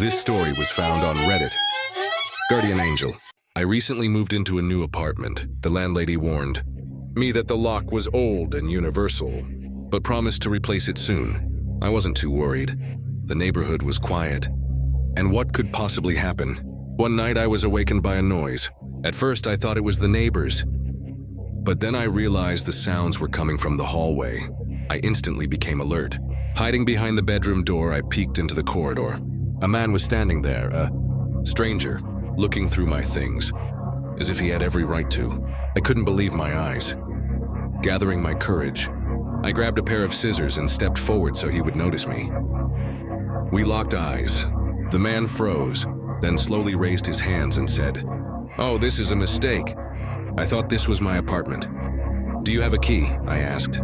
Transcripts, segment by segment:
This story was found on Reddit. Guardian Angel. I recently moved into a new apartment. The landlady warned me that the lock was old and universal, but promised to replace it soon. I wasn't too worried. The neighborhood was quiet. And what could possibly happen? One night I was awakened by a noise. At first I thought it was the neighbors, but then I realized the sounds were coming from the hallway. I instantly became alert. Hiding behind the bedroom door, I peeked into the corridor. A man was standing there, a stranger, looking through my things, as if he had every right to. I couldn't believe my eyes. Gathering my courage, I grabbed a pair of scissors and stepped forward so he would notice me. We locked eyes. The man froze, then slowly raised his hands and said, "Oh, this is a mistake. I thought this was my apartment. Do you have a key?" I asked.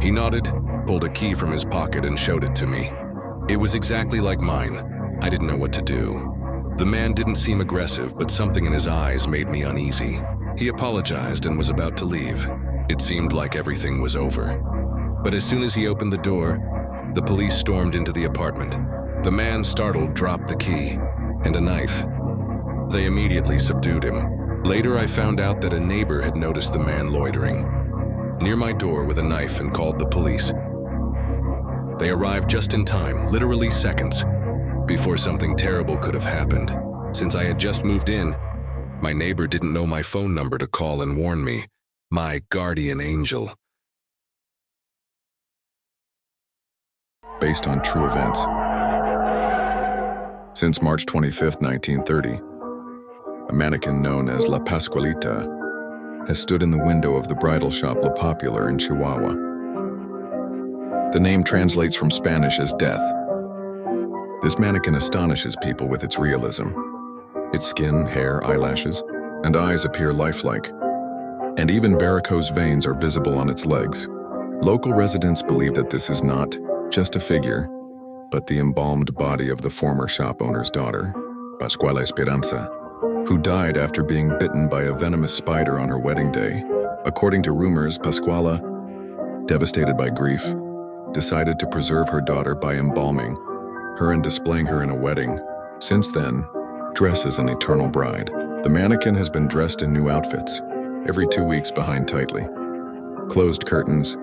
He nodded, pulled a key from his pocket and showed it to me. It was exactly like mine. I didn't know what to do. The man didn't seem aggressive, but something in his eyes made me uneasy. He apologized and was about to leave. It seemed like everything was over. But as soon as he opened the door, the police stormed into the apartment. The man, startled, dropped the key and a knife. They immediately subdued him. Later, I found out that a neighbor had noticed the man loitering near my door with a knife and called the police. They arrived just in time, literally seconds, before something terrible could have happened. Since I had just moved in, my neighbor didn't know my phone number to call and warn me. My guardian angel. Based on true events. Since March 25, 1930, a mannequin known as La Pascualita has stood in the window of the bridal shop La Popular in Chihuahua. The name translates from Spanish as death. This mannequin astonishes people with its realism. Its skin, hair, eyelashes, and eyes appear lifelike, and even varicose veins are visible on its legs. Local residents believe that this is not just a figure, but the embalmed body of the former shop owner's daughter, Pascuala Esperanza, who died after being bitten by a venomous spider on her wedding day. According to rumors, Pascuala, devastated by grief, decided to preserve her daughter by embalming her and displaying her in a wedding. Since then, dressed as an eternal bride. The mannequin has been dressed in new outfits, every 2 weeks behind tightly, closed curtains,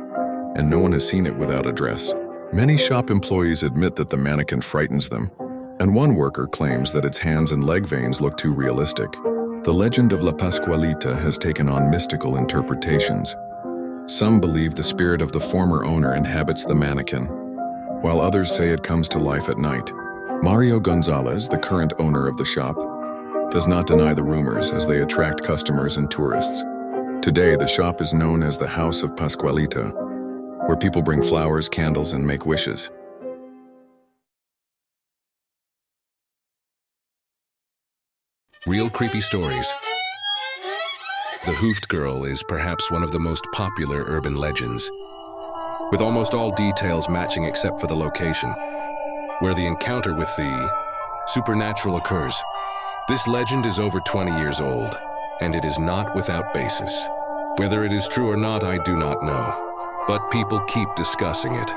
and no one has seen it without a dress. Many shop employees admit that the mannequin frightens them, and one worker claims that its hands and leg veins look too realistic. The legend of La Pascualita has taken on mystical interpretations. Some believe the spirit of the former owner inhabits the mannequin, while others say it comes to life at night. Mario Gonzalez, the current owner of the shop, does not deny the rumors as they attract customers and tourists. Today, the shop is known as the House of Pascualita, where people bring flowers, candles, and make wishes. Real creepy stories. The Hoofed Girl is perhaps one of the most popular urban legends, with almost all details matching except for the location, where the encounter with the supernatural occurs. This legend is over 20 years old, and it is not without basis. Whether it is true or not, I do not know, but people keep discussing it.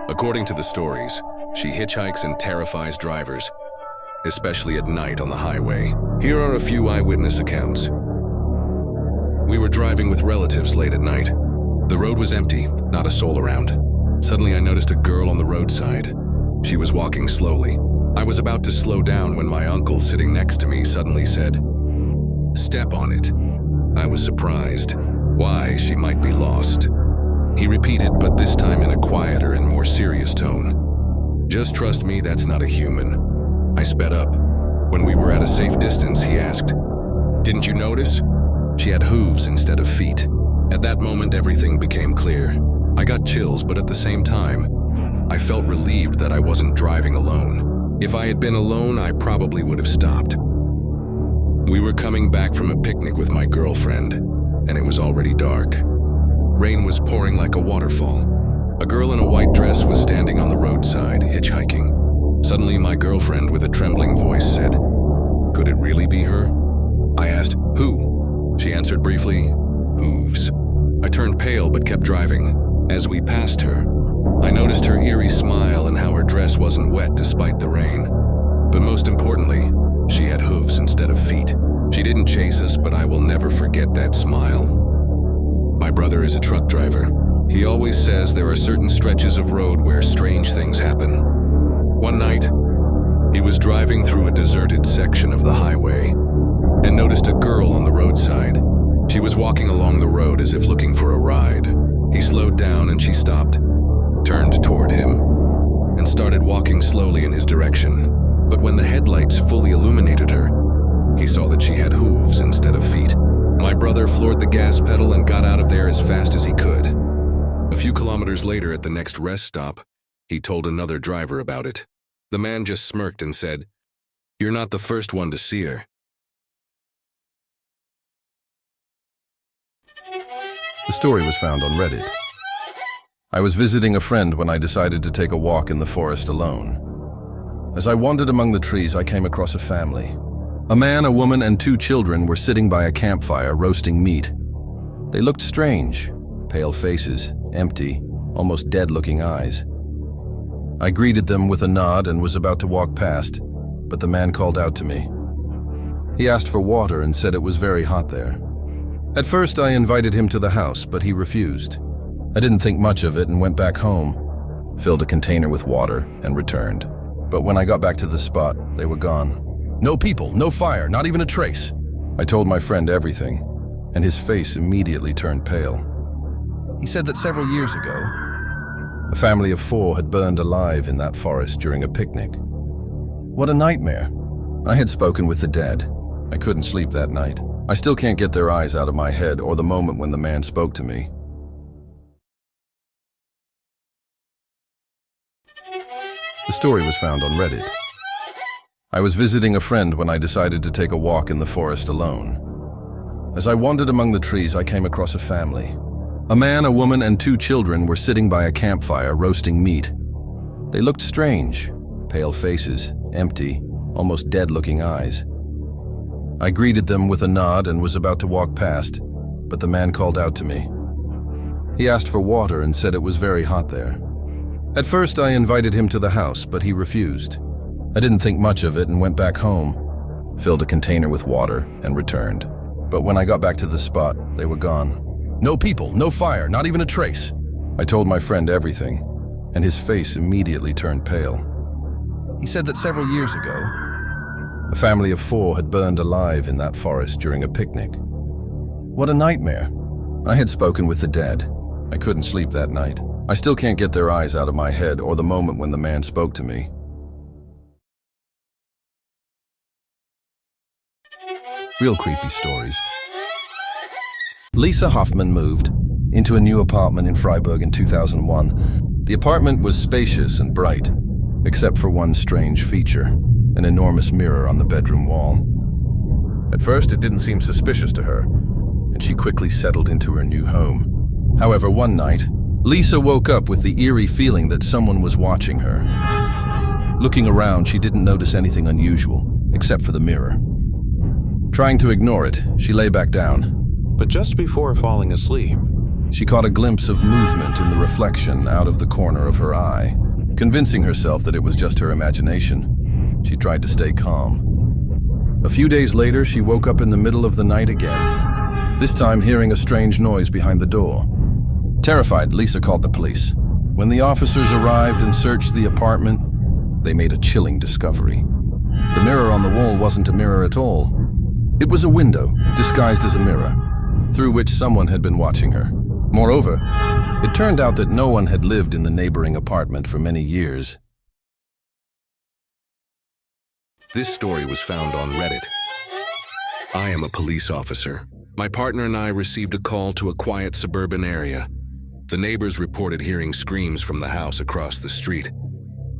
According to the stories, she hitchhikes and terrifies drivers, especially at night on the highway. Here are a few eyewitness accounts. We were driving with relatives late at night. The road was empty, not a soul around. Suddenly I noticed a girl on the roadside. She was walking slowly. I was about to slow down when my uncle sitting next to me suddenly said, "Step on it." I was surprised. Why, she might be lost. He repeated, but this time in a quieter and more serious tone. "Just trust me, that's not a human." I sped up. When we were at a safe distance, he asked, "Didn't you notice? She had hooves instead of feet." At that moment, everything became clear. I got chills, but at the same time, I felt relieved that I wasn't driving alone. If I had been alone, I probably would have stopped. We were coming back from a picnic with my girlfriend, and it was already dark. Rain was pouring like a waterfall. A girl in a white dress was standing on the roadside, hitchhiking. Suddenly, my girlfriend, with a trembling voice, said, "Could it really be her?" I asked, "Who?" She answered briefly, "Hooves." I turned pale but kept driving. As we passed her, I noticed her eerie smile and how her dress wasn't wet despite the rain. most importantly, she had hooves instead of feet. She didn't chase us, but I will never forget that smile. My brother is a truck driver. He always says there are certain stretches of road where strange things happen. One night, he was driving through a deserted section of the highway and noticed a girl on the roadside. She was walking along the road as if looking for a ride. He slowed down and she stopped, turned toward him, and started walking slowly in his direction. But when the headlights fully illuminated her, he saw that she had hooves instead of feet. My brother floored the gas pedal and got out of there as fast as he could. A few kilometers later at the next rest stop, he told another driver about it. The man just smirked and said, "You're not the first one to see her." The story was found on Reddit. I was visiting a friend when I decided to take a walk in the forest alone. As I wandered among the trees, I came across a family. A man, a woman, and 2 children were sitting by a campfire roasting meat. They looked strange, pale faces, empty, almost dead-looking eyes. I greeted them with a nod and was about to walk past, but the man called out to me. He asked for water and said it was very hot there. At first, I invited him to the house, but he refused. I didn't think much of it and went back home, filled a container with water, and returned. But when I got back to the spot, they were gone. No people, no fire, not even a trace. I told my friend everything, and his face immediately turned pale. He said that several years ago, a family of 4 had burned alive in that forest during a picnic. What a nightmare. I had spoken with the dead. I couldn't sleep that night. I still can't get their eyes out of my head or the moment when the man spoke to me. The story was found on Reddit. I was visiting a friend when I decided to take a walk in the forest alone. As I wandered among the trees, I came across a family. A man, a woman, and 2 children were sitting by a campfire roasting meat. They looked strange, pale faces, empty, almost dead-looking eyes. I greeted them with a nod and was about to walk past, but the man called out to me. He asked for water and said it was very hot there. At first, I invited him to the house, but he refused. I didn't think much of it and went back home, filled a container with water, and returned. But when I got back to the spot, they were gone. No people, no fire, not even a trace. I told my friend everything, and his face immediately turned pale. He said that several years ago, a family of 4 had burned alive in that forest during a picnic. What a nightmare. I had spoken with the dead. I couldn't sleep that night. I still can't get their eyes out of my head or the moment when the man spoke to me. Real creepy stories. Lisa Hoffman moved into a new apartment in Freiburg in 2001. The apartment was spacious and bright, except for one strange feature, an enormous mirror on the bedroom wall. At first, it didn't seem suspicious to her, and she quickly settled into her new home. However, one night, Lisa woke up with the eerie feeling that someone was watching her. Looking around, she didn't notice anything unusual, except for the mirror. Trying to ignore it, she lay back down. But just before falling asleep, she caught a glimpse of movement in the reflection out of the corner of her eye. Convincing herself that it was just her imagination, she tried to stay calm. A few days later, she woke up in the middle of the night again, this time hearing a strange noise behind the door. Terrified, Lisa called the police. When the officers arrived and searched the apartment, they made a chilling discovery. The mirror on the wall wasn't a mirror at all. It was a window, disguised as a mirror, through which someone had been watching her. Moreover, it turned out that no one had lived in the neighboring apartment for many years. This story was found on Reddit. I am a police officer. My partner and I received a call to a quiet suburban area. The neighbors reported hearing screams from the house across the street,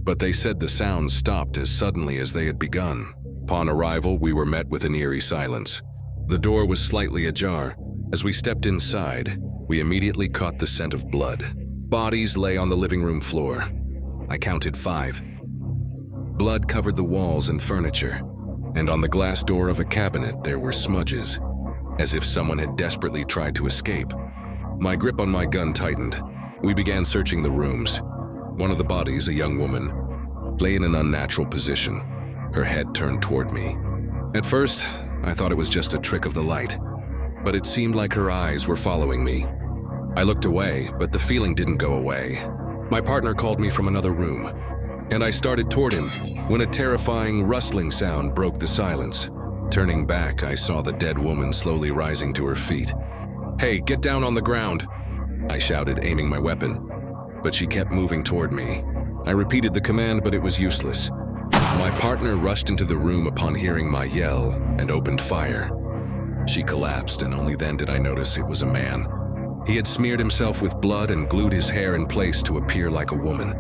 but they said the sounds stopped as suddenly as they had begun. Upon arrival, we were met with an eerie silence. The door was slightly ajar. As we stepped inside, we immediately caught the scent of blood. Bodies lay on the living room floor. I counted 5. Blood covered the walls and furniture, and on the glass door of a cabinet there were smudges, as if someone had desperately tried to escape. My grip on my gun tightened. We began searching the rooms. One of the bodies, a young woman, lay in an unnatural position. her head turned toward me. At first, I thought it was just a trick of the light, but it seemed like her eyes were following me. I looked away, but the feeling didn't go away. My partner called me from another room, and I started toward him when a terrifying rustling sound broke the silence. Turning back, I saw the dead woman slowly rising to her feet. "Hey, get down on the ground!" I shouted, aiming my weapon, but she kept moving toward me. I repeated the command, but it was useless. My partner rushed into the room upon hearing my yell and opened fire. She collapsed, and only then did I notice it was a man. He had smeared himself with blood and glued his hair in place to appear like a woman.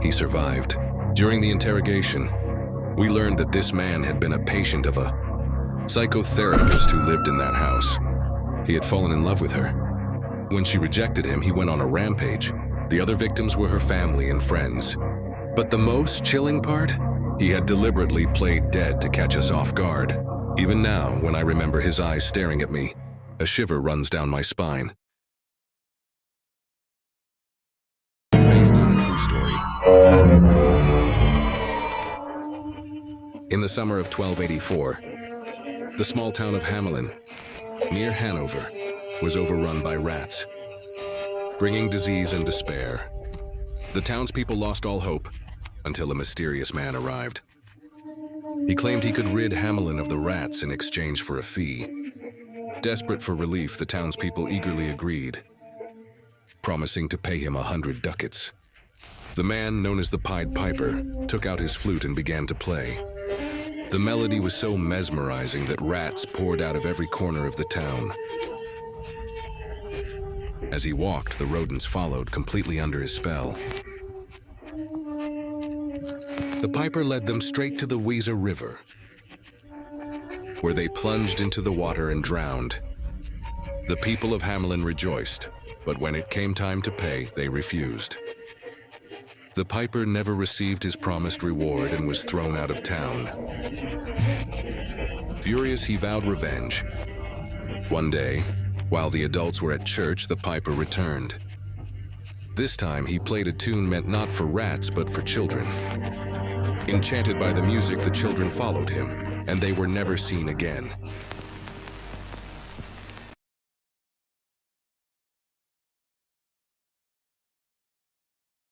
He survived. During the interrogation, we learned that this man had been a patient of a psychotherapist who lived in that house. He had fallen in love with her. When she rejected him, he went on a rampage. The other victims were her family and friends. But the most chilling part? He had deliberately played dead to catch us off guard. Even now, when I remember his eyes staring at me, a shiver runs down my spine. Based on a true story. In the summer of 1284, the small town of Hamelin, near Hanover, was overrun by rats, bringing disease and despair. The townspeople lost all hope until a mysterious man arrived. He claimed he could rid Hamelin of the rats in exchange for a fee. Desperate for relief, the townspeople eagerly agreed, promising to pay him 100 ducats. The man, known as the Pied Piper, took out his flute and began to play. The melody was so mesmerizing that rats poured out of every corner of the town. As he walked, the rodents followed, completely under his spell. The piper led them straight to the Weser River, where they plunged into the water and drowned. The people of Hamelin rejoiced, but when it came time to pay, they refused. The piper never received his promised reward and was thrown out of town. Furious, he vowed revenge. One day, while the adults were at church, the piper returned. This time, he played a tune meant not for rats, but for children. Enchanted by the music, the children followed him, and they were never seen again.